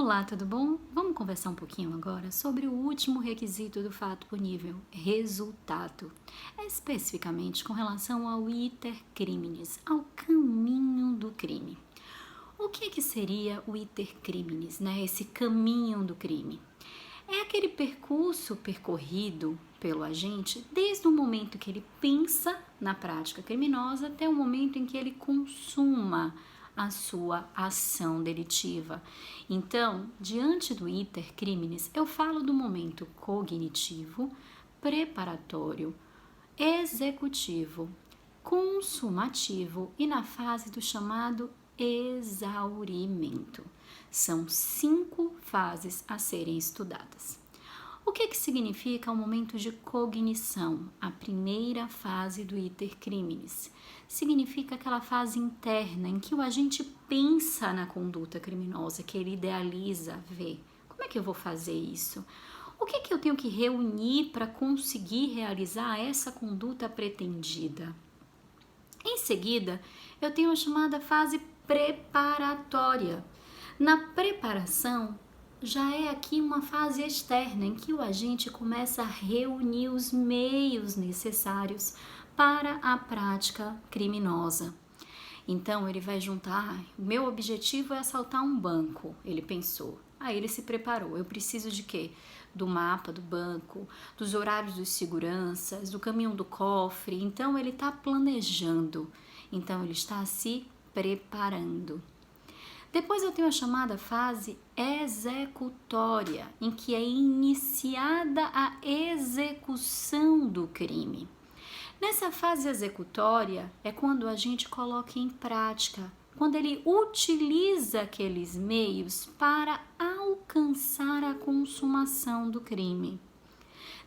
Olá, tudo bom? Vamos conversar um pouquinho agora sobre o último requisito do fato punível, resultado. Especificamente com relação ao iter criminis, ao caminho do crime. O que seria o iter criminis, né? Esse caminho do crime? É aquele percurso percorrido pelo agente desde o momento que ele pensa na prática criminosa até o momento em que ele consuma a sua ação delitiva. Então, diante do iter criminis, eu falo do momento cognitivo, preparatório, executivo, consumativo e na fase do chamado exaurimento. São 5 fases a serem estudadas. O que significa o momento de cognição, a primeira fase do iter criminis? Significa aquela fase interna em que o agente pensa na conduta criminosa, que ele idealiza, vê. Como é que eu vou fazer isso? O que eu tenho que reunir para conseguir realizar essa conduta pretendida? Em seguida, eu tenho a chamada fase preparatória. Na preparação, já é aqui uma fase externa em que o agente começa a reunir os meios necessários para a prática criminosa. Então ele vai juntar, o meu objetivo é assaltar um banco, ele pensou. Aí ele se preparou, eu preciso de quê? Do mapa do banco, dos horários dos seguranças, do caminho do cofre. Então ele está planejando, então ele está se preparando. Depois eu tenho a chamada fase executória, em que é iniciada a execução do crime. Nessa fase executória é quando o agente coloca em prática, quando ele utiliza aqueles meios para alcançar a consumação do crime.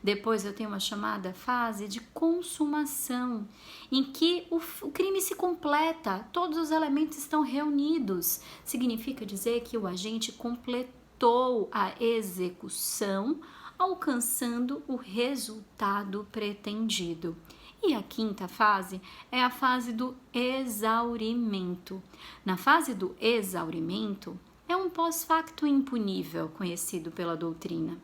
Depois eu tenho uma chamada fase de consumação, em que o crime se completa, todos os elementos estão reunidos. Significa dizer que o agente completou a execução, alcançando o resultado pretendido. E a quinta fase é a fase do exaurimento. Na fase do exaurimento, é um pós-facto impunível, conhecido pela doutrina.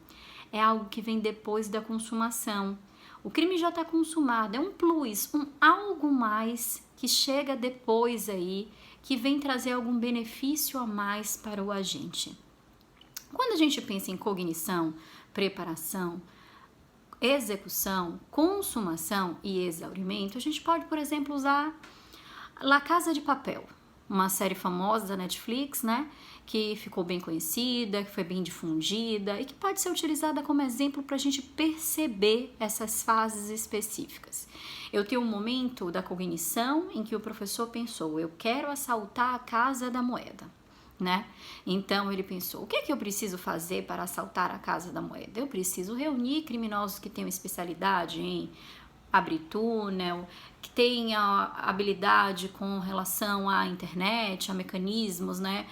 É algo que vem depois da consumação. O crime já está consumado, é um plus, um algo mais que chega depois aí, que vem trazer algum benefício a mais para o agente. Quando a gente pensa em cognição, preparação, execução, consumação e exaurimento, a gente pode, por exemplo, usar La Casa de Papel, uma série famosa da Netflix, né, que ficou bem conhecida, que foi bem difundida e que pode ser utilizada como exemplo para a gente perceber essas fases específicas. Eu tenho um momento da cognição em que o professor pensou, eu quero assaltar a Casa da Moeda, né? Então ele pensou, o que eu preciso fazer para assaltar a Casa da Moeda? Eu preciso reunir criminosos que tenham especialidade em abrir túnel, que tenha habilidade com relação à internet, a mecanismos, né?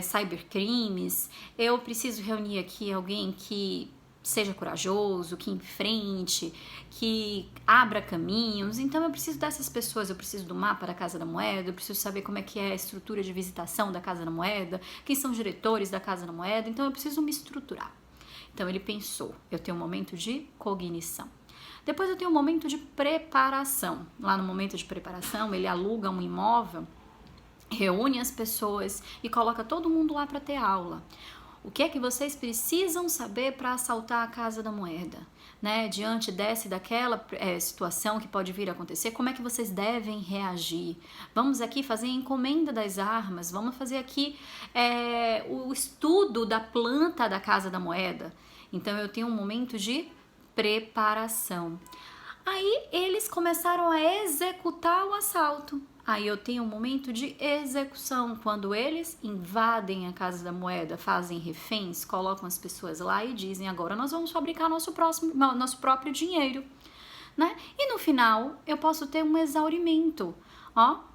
Cybercrimes. Eu preciso reunir aqui alguém que seja corajoso, que enfrente, que abra caminhos. Então eu preciso dessas pessoas, eu preciso do mapa da Casa da Moeda, eu preciso saber como é que é a estrutura de visitação da Casa da Moeda, quem são os diretores da Casa da Moeda, então eu preciso me estruturar. Então ele pensou, eu tenho um momento de cognição. Depois eu tenho um momento de preparação. Lá no momento de preparação, ele aluga um imóvel, reúne as pessoas e coloca todo mundo lá para ter aula. O que é que vocês precisam saber para assaltar a Casa da Moeda? Né? Diante dessa e daquela situação que pode vir a acontecer, como é que vocês devem reagir? Vamos aqui fazer a encomenda das armas, vamos fazer aqui o estudo da planta da Casa da Moeda. Então eu tenho um momento de preparação. Aí eles começaram a executar o assalto. Aí eu tenho um momento de execução, quando eles invadem a Casa da Moeda, fazem reféns, colocam as pessoas lá e dizem, agora nós vamos fabricar nosso próprio dinheiro, né? E no final eu posso ter um exaurimento,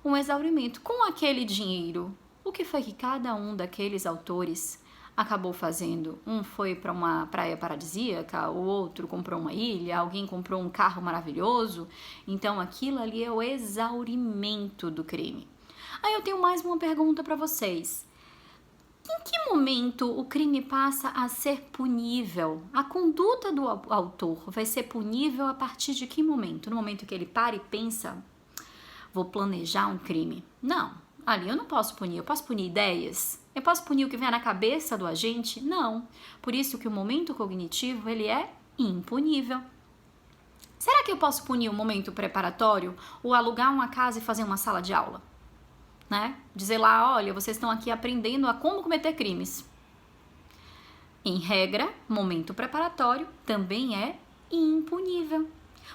um exaurimento com aquele dinheiro. O que foi que cada um daqueles autores acabou fazendo? Um foi para uma praia paradisíaca, o outro comprou uma ilha, alguém comprou um carro maravilhoso. Então aquilo ali é o exaurimento do crime. Aí eu tenho mais uma pergunta para vocês. Em que momento o crime passa a ser punível? A conduta do autor vai ser punível a partir de que momento? No momento que ele para e pensa, vou planejar um crime. Não, ali eu não posso punir. Eu posso punir ideias? Eu posso punir o que vem na cabeça do agente? Não. Por isso que o momento cognitivo, ele é impunível. Será que eu posso punir o momento preparatório? Ou alugar uma casa e fazer uma sala de aula? Né? Dizer lá, olha, vocês estão aqui aprendendo a como cometer crimes. Em regra, momento preparatório também é impunível.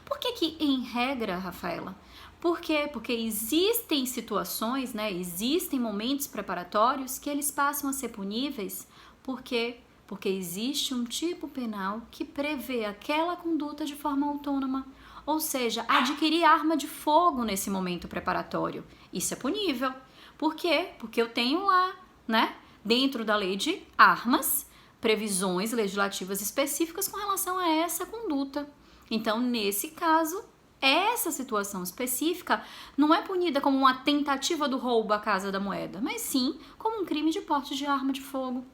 Por que em regra, Rafaela? Por quê? Porque existem situações, né? Existem momentos preparatórios que eles passam a ser puníveis. Por quê? Porque existe um tipo penal que prevê aquela conduta de forma autônoma. Ou seja, adquirir arma de fogo nesse momento preparatório. Isso é punível. Por quê? Porque eu tenho lá, né, dentro da lei de armas, previsões legislativas específicas com relação a essa conduta. Então, nesse caso, essa situação específica não é punida como uma tentativa do roubo à Casa da Moeda, mas sim como um crime de porte de arma de fogo.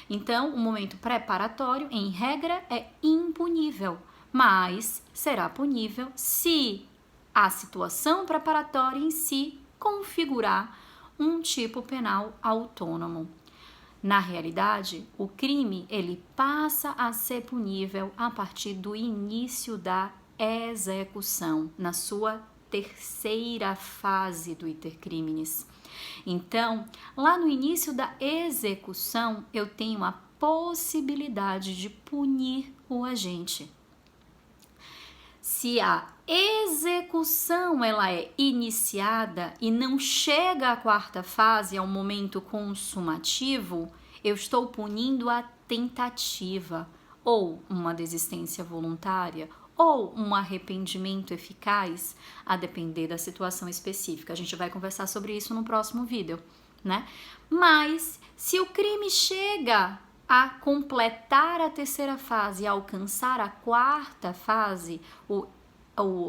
Então, o momento preparatório, em regra, é impunível, mas será punível se a situação preparatória em si configurar um tipo penal autônomo. Na realidade, o crime ele passa a ser punível a partir do início da execução, na sua terceira fase do iter criminis. Então, lá no início da execução, eu tenho a possibilidade de punir o agente. Se a execução ela é iniciada e não chega à quarta fase, ao momento consumativo, eu estou punindo a tentativa, ou uma desistência voluntária, ou um arrependimento eficaz, a depender da situação específica. A gente vai conversar sobre isso no próximo vídeo, né? Mas, se o crime chega a completar a terceira fase e alcançar a quarta fase,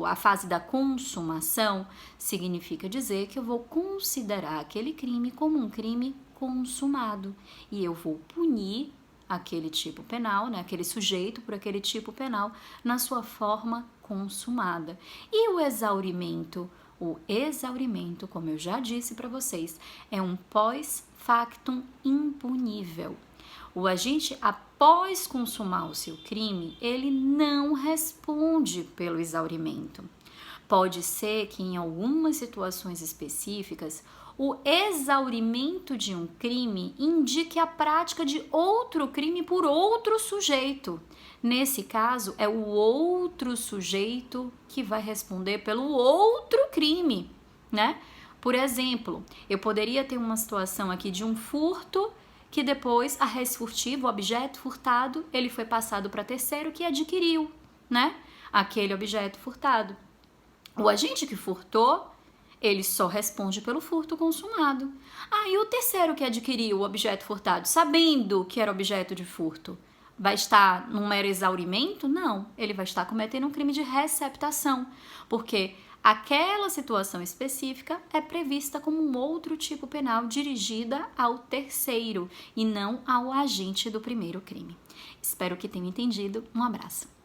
a fase da consumação, significa dizer que eu vou considerar aquele crime como um crime consumado e eu vou punir aquele tipo penal, né, aquele sujeito por aquele tipo penal na sua forma consumada. E o exaurimento? O exaurimento, como eu já disse para vocês, é um pós-factum impunível. O agente, após consumar o seu crime, ele não responde pelo exaurimento. Pode ser que em algumas situações específicas, o exaurimento de um crime indique a prática de outro crime por outro sujeito. Nesse caso, é o outro sujeito que vai responder pelo outro crime, né? Por exemplo, eu poderia ter uma situação aqui de um furto que depois a res furtiva, o objeto furtado, ele foi passado para terceiro que adquiriu, né? Aquele objeto furtado. O agente que furtou, ele só responde pelo furto consumado. E o terceiro que adquiriu o objeto furtado, sabendo que era objeto de furto, vai estar num mero exaurimento? Não, ele vai estar cometendo um crime de receptação, porque aquela situação específica é prevista como um outro tipo penal dirigida ao terceiro e não ao agente do primeiro crime. Espero que tenham entendido. Um abraço.